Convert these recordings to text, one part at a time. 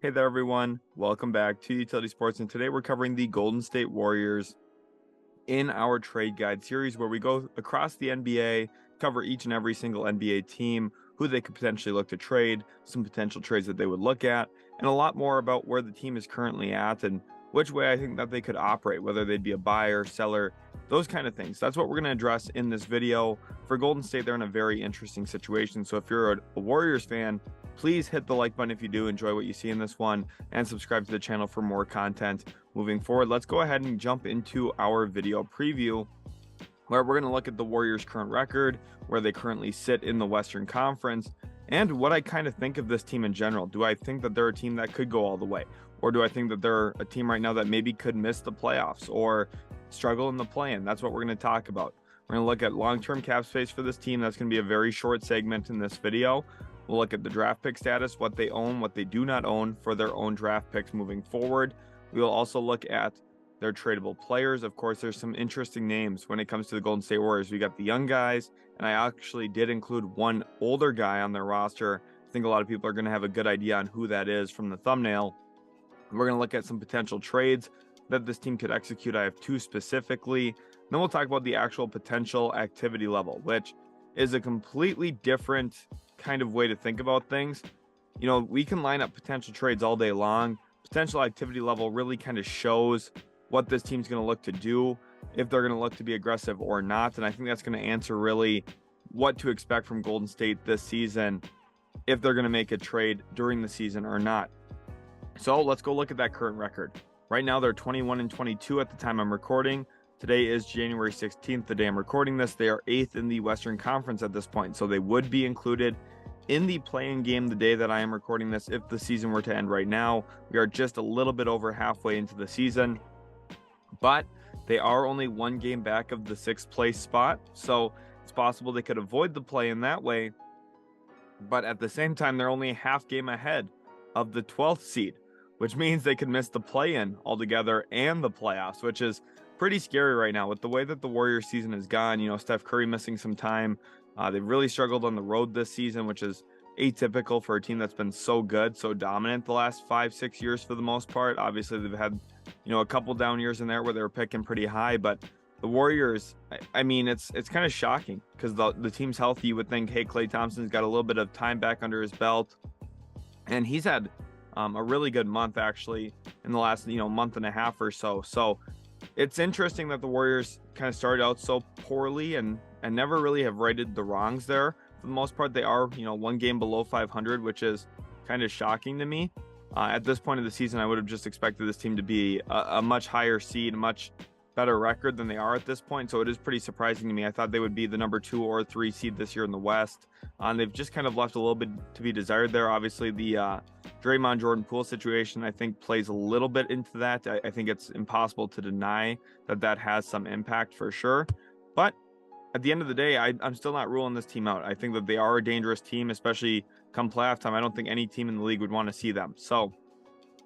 Hey there, everyone. Welcome back to Utility Sports, and today we're covering the Golden State Warriors in our trade guide series where we go across the NBA, cover each and every single NBA team, who they could potentially look to trade, some potential trades that they would look at, and a lot more about where the team is currently at and which way I think that they could operate, whether they'd be a buyer, seller, those kind of things. That's what we're going to address in this video. For Golden State, they're in a very interesting situation. So if you're a Warriors fan, please hit the like button if you do enjoy what you see in this one, and subscribe to the channel for more content moving forward. Let's go ahead and jump into our video preview where we're going to look at the Warriors' current record, where they currently sit in the Western Conference, and what I kind of think of this team in general. Do I think that they're a team that could go all the way? Or do I think that they're a team right now that maybe could miss the playoffs or struggle in the play-in? That's what we're going to talk about. We're going to look at long-term cap space for this team. That's going to be a very short segment in this video. We'll look at the draft pick status, what they own, what they do not own for their own draft picks moving forward. We will also look at their tradable players. Of course, there's some interesting names when it comes to the Golden State Warriors. We got the young guys, and I actually did include one older guy on their roster. I think a lot of people are going to have a good idea on who that is from the thumbnail. We're going to look at some potential trades that this team could execute. I have two specifically. Then we'll talk about the actual potential activity level, which is a completely different kind of way to think about things. You know, we can line up potential trades all day long. Potential activity level really kind of shows what this team's going to look to do, if they're going to look to be aggressive or not. And I think that's going to answer really what to expect from Golden State this season, if they're going to make a trade during the season or not. So let's go look at that current record. Right now, they're 21-22 at the time I'm recording. Today is January 16th, the day I'm recording this. They are 8th in the Western Conference at this point, so they would be included in the play-in game the day that I am recording this if the season were to end right now. We are just a little bit over halfway into the season, but they are only one game back of the 6th place spot, so it's possible they could avoid the play-in that way. But at the same time, they're only a half game ahead of the 12th seed, which means they could miss the play-in altogether and the playoffs, which is pretty scary right now with the way that the Warriors season has gone. You know, Steph Curry missing some time. They've really struggled on the road this season, which is atypical for a team that's been so good, so dominant the last 5-6 years for the most part. Obviously, they've had, you know, a couple down years in there where they were picking pretty high, but the Warriors, I mean, it's kind of shocking because the team's healthy. You would think, hey, Klay Thompson's got a little bit of time back under his belt, and he's had a really good month actually in the last, you know, month and a half or so. So it's interesting that the Warriors kind of started out so poorly and never really have righted the wrongs there. For the most part, they are, you know, one game below 500, which is kind of shocking to me. At this point of the season, I would have just expected this team to be a much higher seed, a much better record than they are at this point. So it is pretty surprising to me. I thought they would be the number 2 or 3 seed this year in the West. They've just kind of left a little bit to be desired there. Obviously, the Draymond Jordan Poole situation, I think, plays a little bit into that. I think it's impossible to deny that that has some impact for sure. But at the end of the day, I'm still not ruling this team out. I think that they are a dangerous team, especially come playoff time. I don't think any team in the league would want to see them. So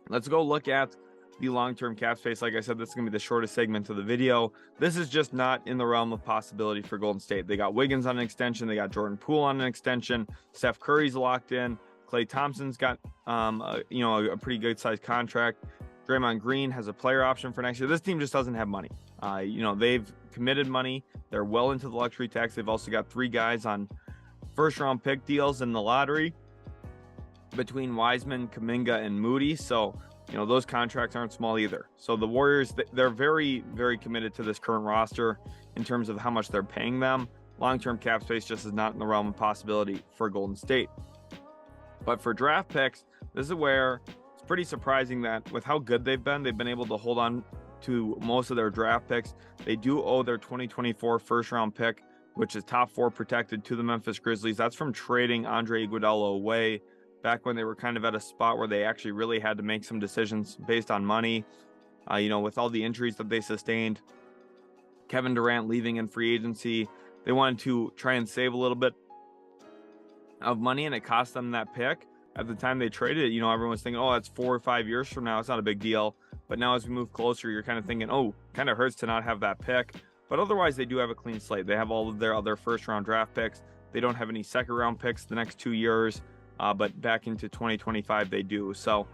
let's go look at the long-term cap space. Like I said, this is going to be the shortest segment of the video. This is just not in the realm of possibility for Golden State. They got Wiggins on an extension. They got Jordan Poole on an extension. Steph Curry's locked in. Klay Thompson's got, a pretty good-sized contract. Draymond Green has a player option for next year. This team just doesn't have money. They've committed money. They're well into the luxury tax. They've also got 3 guys on first-round pick deals in the lottery between Wiseman, Kuminga, and Moody. So, you know, those contracts aren't small either. So the Warriors, they're very, very committed to this current roster in terms of how much they're paying them. Long-term cap space just is not in the realm of possibility for Golden State. But for draft picks, this is where it's pretty surprising that with how good they've been able to hold on to most of their draft picks. They do owe their 2024 first-round pick, which is top 4 protected, to the Memphis Grizzlies. That's from trading Andre Iguodala away back when they were kind of at a spot where they actually really had to make some decisions based on money. With all the injuries that they sustained, Kevin Durant leaving in free agency, they wanted to try and save a little bit of money, and it cost them that pick. At the time they traded it, everyone was thinking, oh, that's 4 or 5 years from now. It's not a big deal. But now as we move closer, you're kind of thinking, oh, kind of hurts to not have that pick. But otherwise, they do have a clean slate. They have all of their other first-round draft picks. They don't have any second-round picks the next 2 years, but back into 2025, they do. So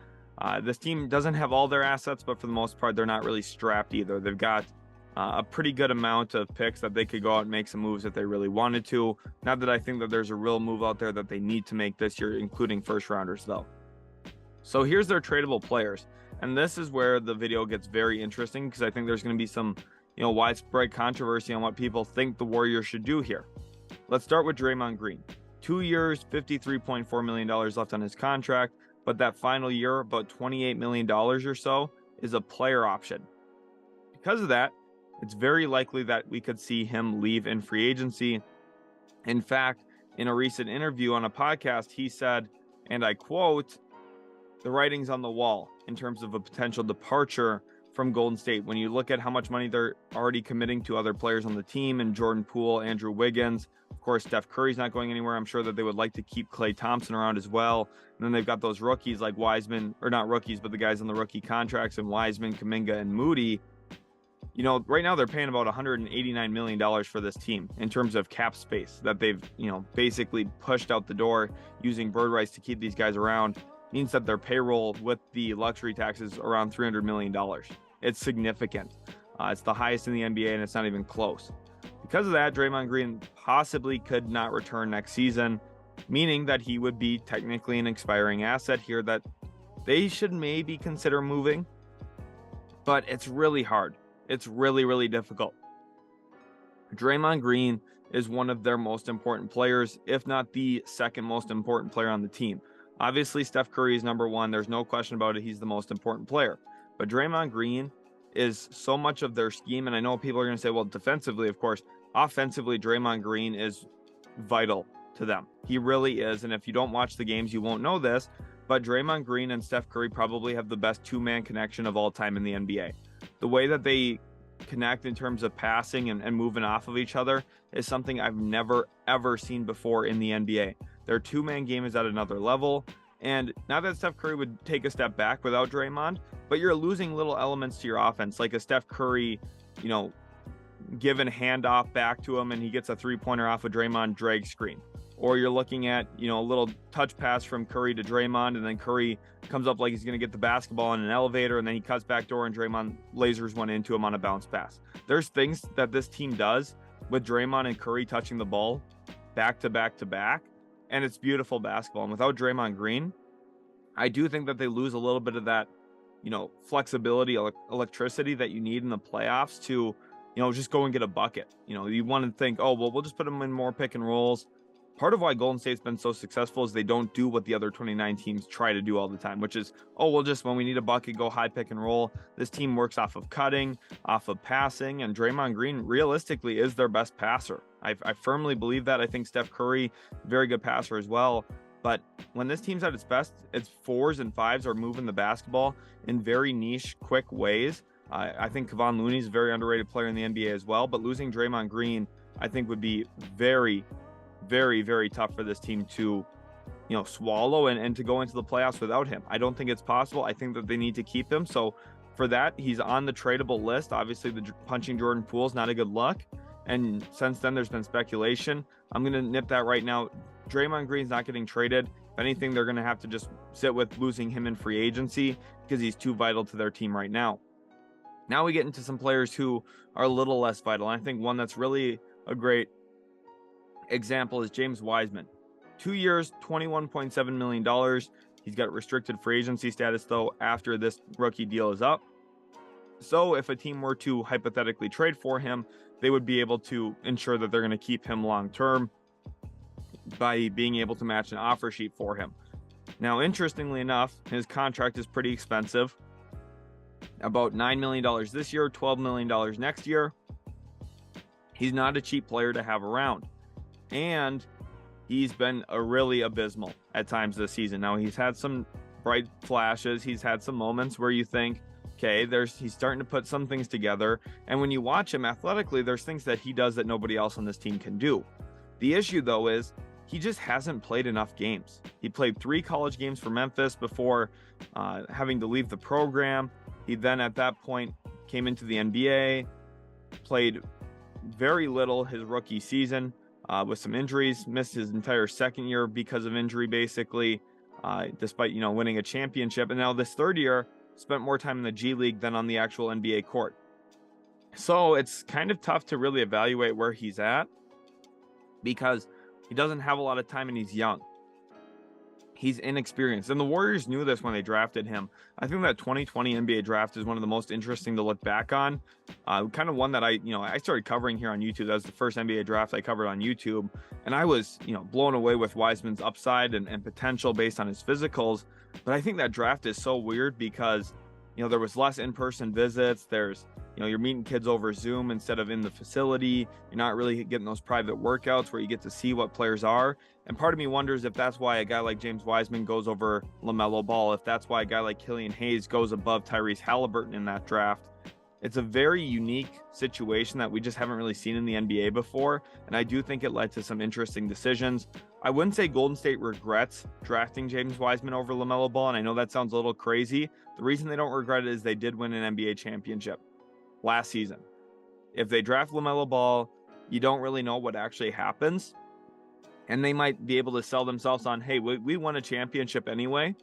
This team doesn't have all their assets, but for the most part, they're not really strapped either. They've got a pretty good amount of picks that they could go out and make some moves if they really wanted to. Not that I think that there's a real move out there that they need to make this year, including first rounders though. So here's their tradable players. And this is where the video gets very interesting because I think there's going to be some, widespread controversy on what people think the Warriors should do here. Let's start with Draymond Green. 2 years, $53.4 million left on his contract, but that final year, about $28 million or so, is a player option. Because of that, it's very likely that we could see him leave in free agency. In fact, in a recent interview on a podcast, he said, and I quote, "The writing's on the wall in terms of a potential departure from Golden State. When you look at how much money they're already committing to other players on the team, and Jordan Poole, Andrew Wiggins, of course, Steph Curry's not going anywhere. I'm sure that they would like to keep Klay Thompson around as well. And then they've got those rookies like Wiseman, or not rookies, but the guys on the rookie contracts, and Wiseman, Kuminga, and Moody. Right now they're paying about $189 million for this team in terms of cap space that they've, basically pushed out the door using bird rights to keep these guys around. Means that their payroll with the luxury tax is around $300 million. It's significant. It's the highest in the NBA, and it's not even close. Because of that, Draymond Green possibly could not return next season, meaning that he would be technically an expiring asset here that they should maybe consider moving. But it's really hard. It's really, really difficult. Draymond Green is one of their most important players, if not the second most important player on the team. Obviously, Steph Curry is number one. There's no question about it. He's the most important player. But Draymond Green is so much of their scheme. And I know people are going to say, well, defensively, of course, offensively, Draymond Green is vital to them. He really is. And if you don't watch the games, you won't know this. But Draymond Green and Steph Curry probably have the best two-man connection of all time in the NBA. The way that they connect in terms of passing and moving off of each other is something I've never, ever seen before in the NBA. Their two-man game is at another level. And not that Steph Curry would take a step back without Draymond, but you're losing little elements to your offense, like a Steph Curry, giving handoff back to him and he gets a three-pointer off a Draymond drag screen. Or you're looking at, a little touch pass from Curry to Draymond, and then Curry comes up like he's going to get the basketball in an elevator, and then he cuts back door and Draymond lasers one into him on a bounce pass. There's things that this team does with Draymond and Curry touching the ball back to back to back, and it's beautiful basketball. And without Draymond Green, I do think that they lose a little bit of that, flexibility, electricity that you need in the playoffs to, just go and get a bucket. You want to think, oh, well, we'll just put them in more pick and rolls. Part of why Golden State's been so successful is they don't do what the other 29 teams try to do all the time, which is, oh, we'll just, when we need a bucket, go high pick and roll. This team works off of cutting, off of passing, and Draymond Green realistically is their best passer. I firmly believe that. I think Steph Curry, very good passer as well. But when this team's at its best, its fours and fives are moving the basketball in very niche, quick ways. I think Kevon Looney's a very underrated player in the NBA as well, but losing Draymond Green, I think would be very, very, very tough for this team to, swallow and to go into the playoffs without him. I don't think it's possible. I think that they need to keep him. So for that, he's on the tradable list. Obviously, the punching Jordan Poole is not a good look. And since then, there's been speculation. I'm going to nip that right now. Draymond Green's not getting traded. If anything, they're going to have to just sit with losing him in free agency because he's too vital to their team right now. Now we get into some players who are a little less vital. And I think one that's really a great example is James Wiseman. 2 years, $21.7 million. He's got restricted free agency status, though, after this rookie deal is up. So if a team were to hypothetically trade for him, they would be able to ensure that they're going to keep him long term by being able to match an offer sheet for him. Now, interestingly enough, his contract is pretty expensive. About $9 million this year, $12 million next year. He's not a cheap player to have around. And he's been really abysmal at times this season. Now, he's had some bright flashes. He's had some moments where you think, okay, he's starting to put some things together. And when you watch him athletically, there's things that he does that nobody else on this team can do. The issue, though, is he just hasn't played enough games. He played 3 college games for Memphis before having to leave the program. He then, at that point, came into the NBA, played very little his rookie season with some injuries, missed his entire second year because of injury, basically. despite, winning a championship. And now this third year, spent more time in the G League than on the actual NBA court. So it's kind of tough to really evaluate where he's at because he doesn't have a lot of time and he's young. He's inexperienced. And the Warriors knew this when they drafted him. I think that 2020 NBA draft is one of the most interesting to look back on. Kind of one that I started covering here on YouTube. That was the first NBA draft I covered on YouTube. And I was, blown away with Wiseman's upside and potential based on his physicals. But I think that draft is so weird because, there was less in-person visits. There's, you're meeting kids over Zoom instead of in the facility. You're not really getting those private workouts where you get to see what players are. And part of me wonders if that's why a guy like James Wiseman goes over LaMelo Ball, if that's why a guy like Killian Hayes goes above Tyrese Halliburton in that draft. It's a very unique situation that we just haven't really seen in the NBA before. And I do think it led to some interesting decisions. I wouldn't say Golden State regrets drafting James Wiseman over LaMelo Ball. And I know that sounds a little crazy. The reason they don't regret it is they did win an NBA championship last season. If they draft LaMelo Ball, you don't really know what actually happens. And they might be able to sell themselves on, hey, we won a championship anyway,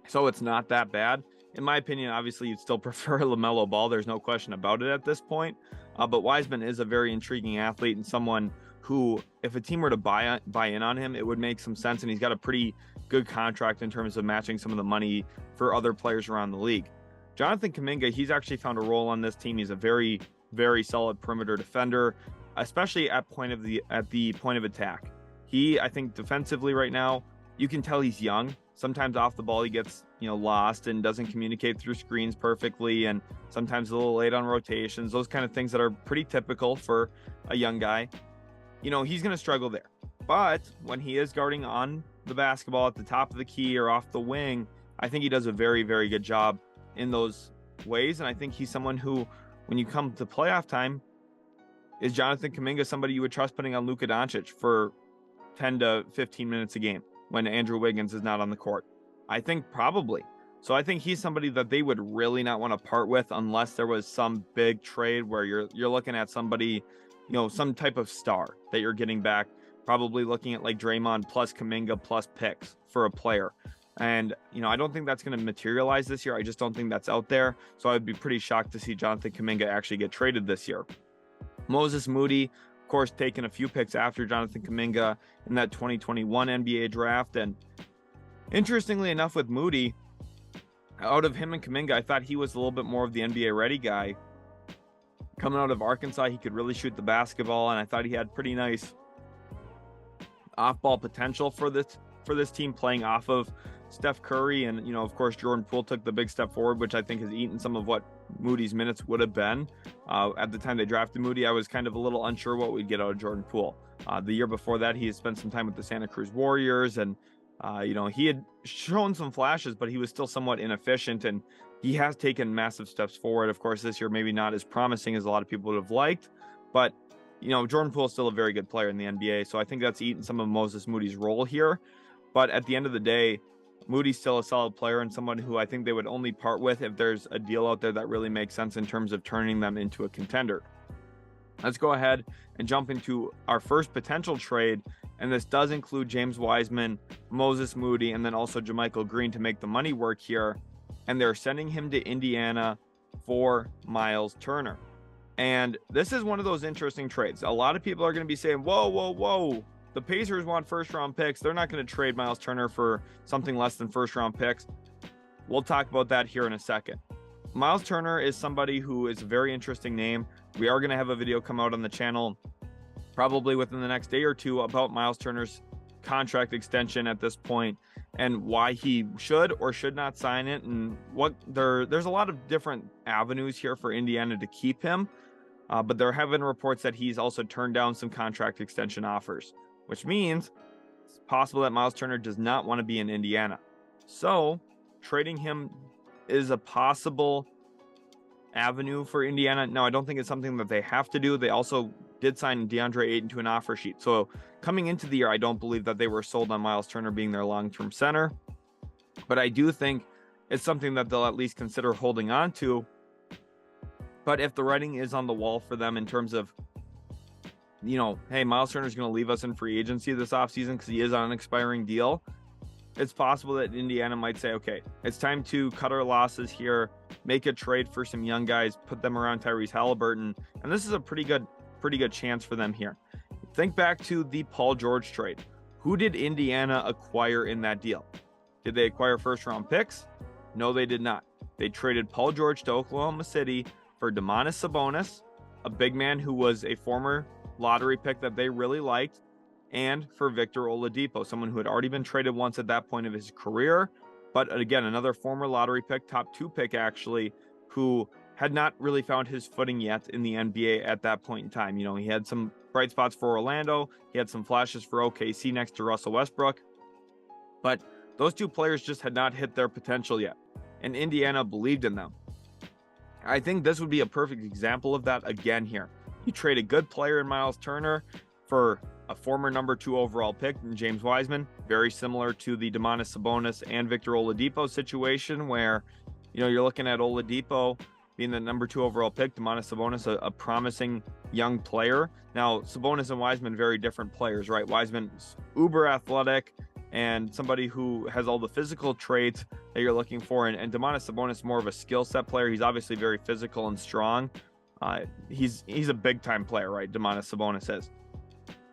so it's not that bad. In my opinion, obviously, you'd still prefer LaMelo Ball. There's no question about it at this point. But Wiseman is a very intriguing athlete and someone who, if a team were to buy in on him, it would make some sense. And he's got a pretty good contract in terms of matching some of the money for other players around the league. Jonathan Kuminga, he's actually found a role on this team. He's a very, very solid perimeter defender, especially at the point of attack. I think defensively right now, you can tell he's young. Sometimes off the ball, he gets, lost and doesn't communicate through screens perfectly. And sometimes a little late on rotations, those kind of things that are pretty typical for a young guy. He's going to struggle there. But when he is guarding on the basketball at the top of the key or off the wing, I think he does a very, very good job in those ways. And I think he's someone who, when you come to playoff time, is Jonathan Kuminga somebody you would trust putting on Luka Doncic for 10 to 15 minutes a game when Andrew Wiggins is not on the court? I think probably. So I think he's somebody that they would really not want to part with unless there was some big trade where you're looking at somebody, some type of star that you're getting back, probably looking at like Draymond plus Kuminga plus picks for a player. And, I don't think that's going to materialize this year. I just don't think that's out there. So I would be pretty shocked to see Jonathan Kuminga actually get traded this year. Moses Moody, of course, taking a few picks after Jonathan Kuminga in that 2021 NBA draft. And interestingly enough with Moody, out of him and Kuminga, I thought he was a little bit more of the NBA ready guy. Coming out of Arkansas, he could really shoot the basketball, and I thought he had pretty nice off-ball potential for this team, playing off of Steph Curry. And, of course, Jordan Poole took the big step forward, which I think has eaten some of what Moody's minutes would have been. At the time they drafted Moody, I was kind of a little unsure what we'd get out of Jordan Poole. The year before that, he had spent some time with the Santa Cruz Warriors, and he had shown some flashes, but he was still somewhat inefficient, and he has taken massive steps forward. Of course, this year maybe not as promising as a lot of people would have liked, but Jordan Poole is still a very good player in the NBA, so I think that's eaten some of Moses Moody's role here. But at the end of the day, Moody's still a solid player and someone who I think they would only part with if there's a deal out there that really makes sense in terms of turning them into a contender. Let's go ahead and jump into our first potential trade, and this does include James Wiseman, Moses Moody, and then also JaMychal Green to make the money work here. And they're sending him to Indiana for Myles Turner. And this is one of those interesting trades. A lot of people are going to be saying, whoa. The Pacers want first-round picks. They're not going to trade Myles Turner for something less than first-round picks. We'll talk about that here in a second. Myles Turner is somebody who is a very interesting name. We are going to have a video come out on the channel probably within the next day or two about Myles Turner's contract extension at this point and why he should or should not sign it, and there's a lot of different avenues here for Indiana to keep him. But there have been reports that he's also turned down some contract extension offers, which means it's possible that Myles Turner does not want to be in Indiana. So trading him is a possible avenue for Indiana. Now, I don't think it's something that they have to do. They also did sign DeAndre Ayton to an offer sheet. So coming into the year, I don't believe that they were sold on Myles Turner being their long-term center. But I do think it's something that they'll at least consider holding on to. But if the writing is on the wall for them in terms of, hey, Myles Turner's going to leave us in free agency this offseason because he is on an expiring deal, it's possible that Indiana might say, okay, it's time to cut our losses here, make a trade for some young guys, put them around Tyrese Halliburton. And this is a pretty good chance for them here. Think back to the Paul George trade. Who did Indiana acquire in that deal? Did they acquire first round picks? No, they did not. They traded Paul George to Oklahoma City for Domantas Sabonis, a big man who was a former lottery pick that they really liked, and for Victor Oladipo, someone who had already been traded once at that point of his career, but again, another former lottery pick, top 2 pick actually, who had not really found his footing yet in the NBA at that point in time. You know, he had some bright spots for Orlando, he had some flashes for OKC next to Russell Westbrook, but those 2 players just had not hit their potential yet, and Indiana believed in them. I think this would be a perfect example of that again here. You trade a good player in Myles Turner for a former number 2 overall pick in James Wiseman, very similar to the Domantas Sabonis and Victor Oladipo situation where, you know, you're looking at Oladipo being the number 2 overall pick, Domantas Sabonis, a promising young player. Now, Sabonis and Wiseman, very different players, right? Wiseman's uber athletic and somebody who has all the physical traits that you're looking for. And Domantas Sabonis, more of a skill set player. He's obviously very physical and strong. He's a big time player, right? Domantas Sabonis is.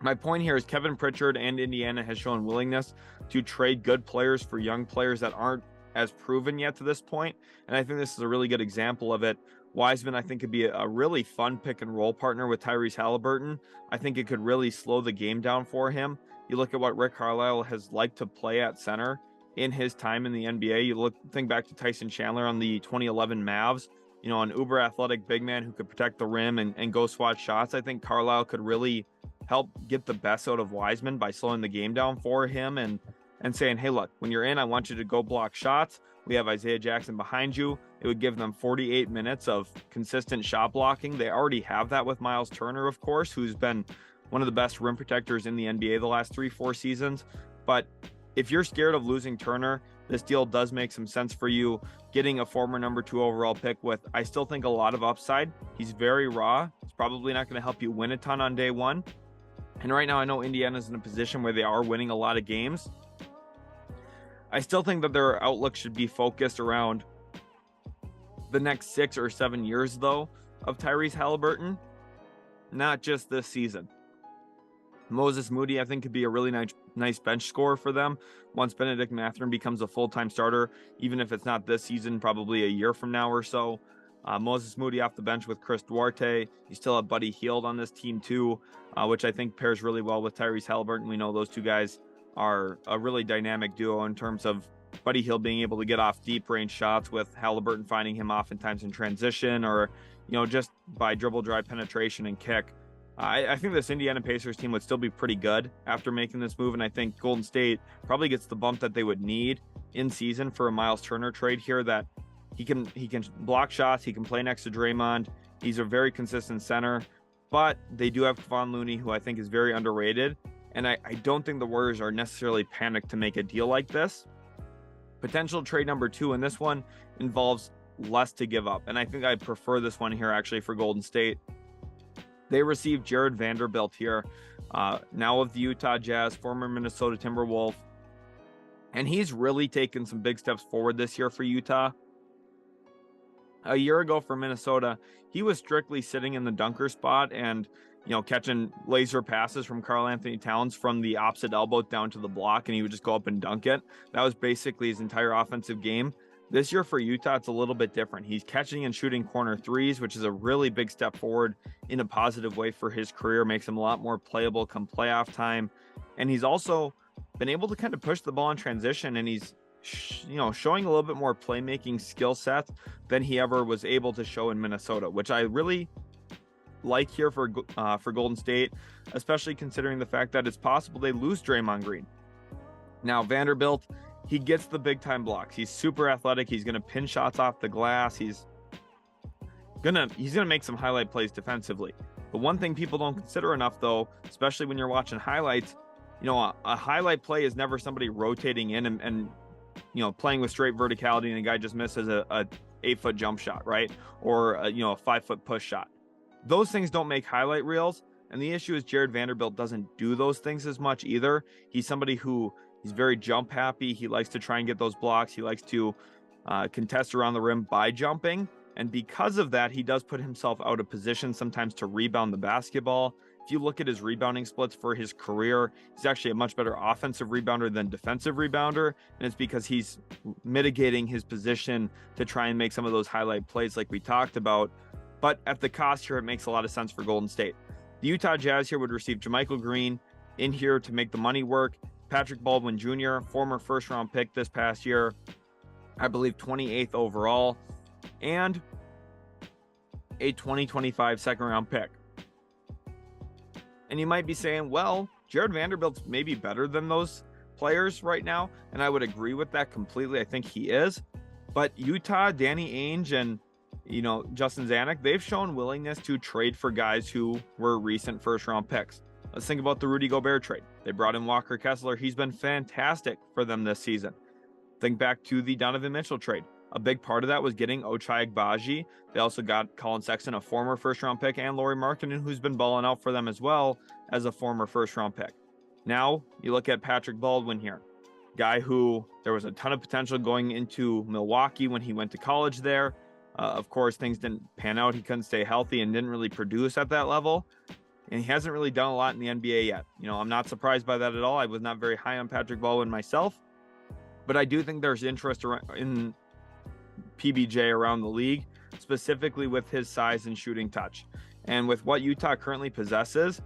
My point here is Kevin Pritchard and Indiana has shown willingness to trade good players for young players that aren't as proven yet to this point. And I think this is a really good example of it. Wiseman, I think, could be a really fun pick and roll partner with Tyrese Halliburton. I think it could really slow the game down for him. You look at what Rick Carlisle has liked to play at center in his time in the NBA. You think back to Tyson Chandler on the 2011 Mavs, you know, an uber athletic big man who could protect the rim and go swat shots. I think Carlisle could really help get the best out of Wiseman by slowing the game down for him and saying, hey, look, when you're in, I want you to go block shots. We have Isaiah Jackson behind you. It would give them 48 minutes of consistent shot blocking. They already have that with Myles Turner, of course, who's been one of the best rim protectors in the NBA the last 3-4 seasons. But if you're scared of losing Turner, this deal does make some sense for you. Getting a former number 2 overall pick with, I still think, a lot of upside. He's very raw. It's probably not going to help you win a ton on day one. And right now, I know Indiana's in a position where they are winning a lot of games. I still think that their outlook should be focused around the next 6 or 7 years, though, of Tyrese Halliburton, not just this season. Moses Moody, I think, could be a really nice bench scorer for them once Benedict Mathurin becomes a full-time starter, even if it's not this season, probably a year from now or so. Moses Moody off the bench with Chris Duarte. You still have Buddy Hield on this team too, which I think pairs really well with Tyrese Halliburton. We know those 2 guys are a really dynamic duo in terms of Buddy Hield being able to get off deep range shots with Halliburton finding him oftentimes in transition or, you know, just by dribble drive penetration and kick. I think this Indiana Pacers team would still be pretty good after making this move, and I think Golden State probably gets the bump that they would need in season for a Myles Turner trade here, that he can block shots, he can play next to Draymond, he's a very consistent center, but they do have Kevon Looney, who I think is very underrated, and I don't think the Warriors are necessarily panicked to make a deal like this. Potential trade number 2, and this one involves less to give up, and I think I prefer this one here actually for Golden State. They received Jared Vanderbilt here, now of the Utah Jazz, former Minnesota Timberwolf. And he's really taken some big steps forward this year for Utah. A year ago for Minnesota, he was strictly sitting in the dunker spot and, you know, catching laser passes from Karl Anthony Towns from the opposite elbow down to the block, and he would just go up and dunk it. That was basically his entire offensive game. This year for Utah, it's a little bit different. He's catching and shooting corner threes, which is a really big step forward in a positive way for his career, makes him a lot more playable come playoff time. And he's also been able to kind of push the ball in transition, and he's showing a little bit more playmaking skill set than he ever was able to show in Minnesota, which I really like here for Golden State, especially considering the fact that it's possible they lose Draymond Green. Now, Vanderbilt, he gets the big time blocks. He's super athletic. He's going to pin shots off the glass. He's going to make some highlight plays defensively. But one thing people don't consider enough, though, especially when you're watching highlights, you know, a highlight play is never somebody rotating in and you know, playing with straight verticality and a guy just misses a 8-foot jump shot, right? Or a 5-foot push shot. Those things don't make highlight reels. And the issue is Jared Vanderbilt doesn't do those things as much either. He's somebody who He's very jump happy. He likes to try and get those blocks. He likes to contest around the rim by jumping. And because of that, he does put himself out of position sometimes to rebound the basketball. If you look at his rebounding splits for his career, he's actually a much better offensive rebounder than defensive rebounder. And it's because he's mitigating his position to try and make some of those highlight plays like we talked about. But at the cost here, it makes a lot of sense for Golden State. The Utah Jazz here would receive Jermichael Green in here to make the money work. Patrick Baldwin Jr., former first-round pick this past year, I believe 28th overall, and a 2025 second-round pick. And you might be saying, well, Jared Vanderbilt's maybe better than those players right now, and I would agree with that completely. I think he is. But Utah, Danny Ainge, and Justin Zanuck, they've shown willingness to trade for guys who were recent first-round picks. Let's think about the Rudy Gobert trade. They brought in Walker Kessler. He's been fantastic for them this season. Think back to the Donovan Mitchell trade. A big part of that was getting Ochai Agbaji. They also got Colin Sexton, a former first-round pick, and Lauri Markkanen, who's been balling out for them as well as a former first-round pick. Now, you look at Patrick Baldwin here, guy who there was a ton of potential going into Milwaukee when he went to college there. Of course, things didn't pan out. He couldn't stay healthy and didn't really produce at that level. And he hasn't really done a lot in the NBA yet. I'm not surprised by that at all. I was not very high on Patrick Baldwin myself, but I do think there's interest in PBJ around the league, specifically with his size and shooting touch. And with what Utah currently possesses,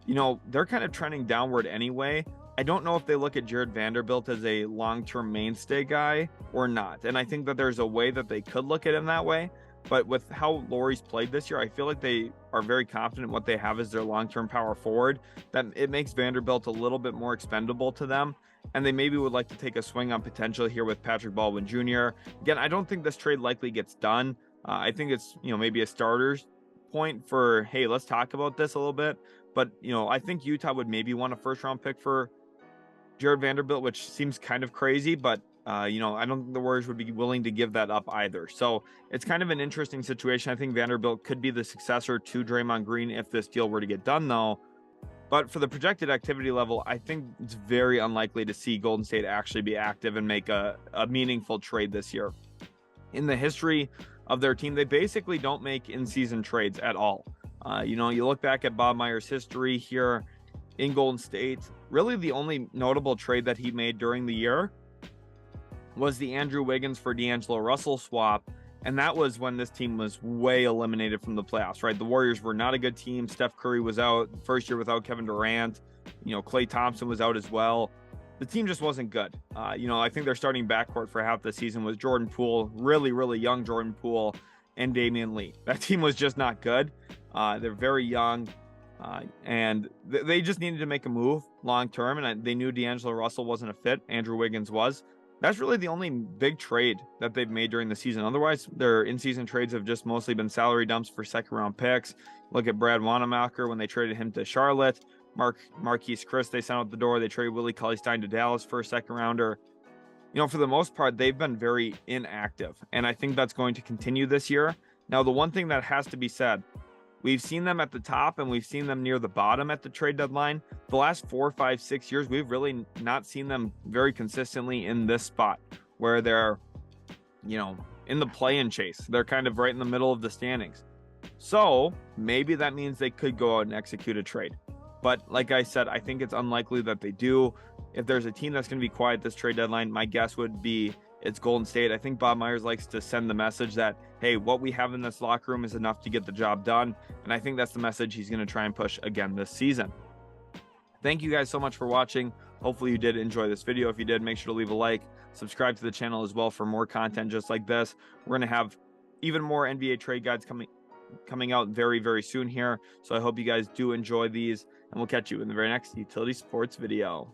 they're kind of trending downward anyway. I don't know if they look at Jared Vanderbilt as a long-term mainstay guy or not. And I think that there's a way that they could look at him that way. But with how Lauri's played this year, I feel like they are very confident what they have as their long-term power forward, that it makes Vanderbilt a little bit more expendable to them. And they maybe would like to take a swing on potential here with Patrick Baldwin Jr. Again, I don't think this trade likely gets done. I think it's, maybe a starter's point for, hey, let's talk about this a little bit. But, I think Utah would maybe want a first-round pick for Jared Vanderbilt, which seems kind of crazy, but I don't think the Warriors would be willing to give that up either. So it's kind of an interesting situation. I think Vanderbilt could be the successor to Draymond Green if this deal were to get done, though. But for the projected activity level, I think it's very unlikely to see Golden State actually be active and make a meaningful trade this year. In the history of their team, they basically don't make in-season trades at all. You look back at Bob Myers' history here in Golden State, really the only notable trade that he made during the year was the Andrew Wiggins for D'Angelo Russell swap. And that was when this team was way eliminated from the playoffs, right? The Warriors were not a good team. Steph Curry was out first year without Kevin Durant. Klay Thompson was out as well. The team just wasn't good. I think their starting backcourt for half the season was Jordan Poole, really, really young Jordan Poole, and Damian Lee. That team was just not good. They're very young. And they just needed to make a move long term. And they knew D'Angelo Russell wasn't a fit. Andrew Wiggins was. That's really the only big trade that they've made during the season. Otherwise, their in-season trades have just mostly been salary dumps for second-round picks. Look at Brad Wanamaker when they traded him to Charlotte. Marquise Chris, they sent out the door. They traded Willie Cauley-Stein to Dallas for a second-rounder. For the most part, they've been very inactive. And I think that's going to continue this year. Now, the one thing that has to be said, we've seen them at the top and we've seen them near the bottom at the trade deadline. The last 4, 5, 6 years, we've really not seen them very consistently in this spot where they're, in the play-in chase. They're kind of right in the middle of the standings. So maybe that means they could go out and execute a trade. But like I said, I think it's unlikely that they do. If there's a team that's going to be quiet this trade deadline, my guess would be it's Golden State. I think Bob Myers likes to send the message that, hey, what we have in this locker room is enough to get the job done. And I think that's the message he's going to try and push again this season. Thank you guys so much for watching. Hopefully you did enjoy this video. If you did, make sure to leave a like, subscribe to the channel as well for more content just like this. We're going to have even more NBA trade guides coming out very, very soon here. So I hope you guys do enjoy these, and we'll catch you in the very next Utility Sports video.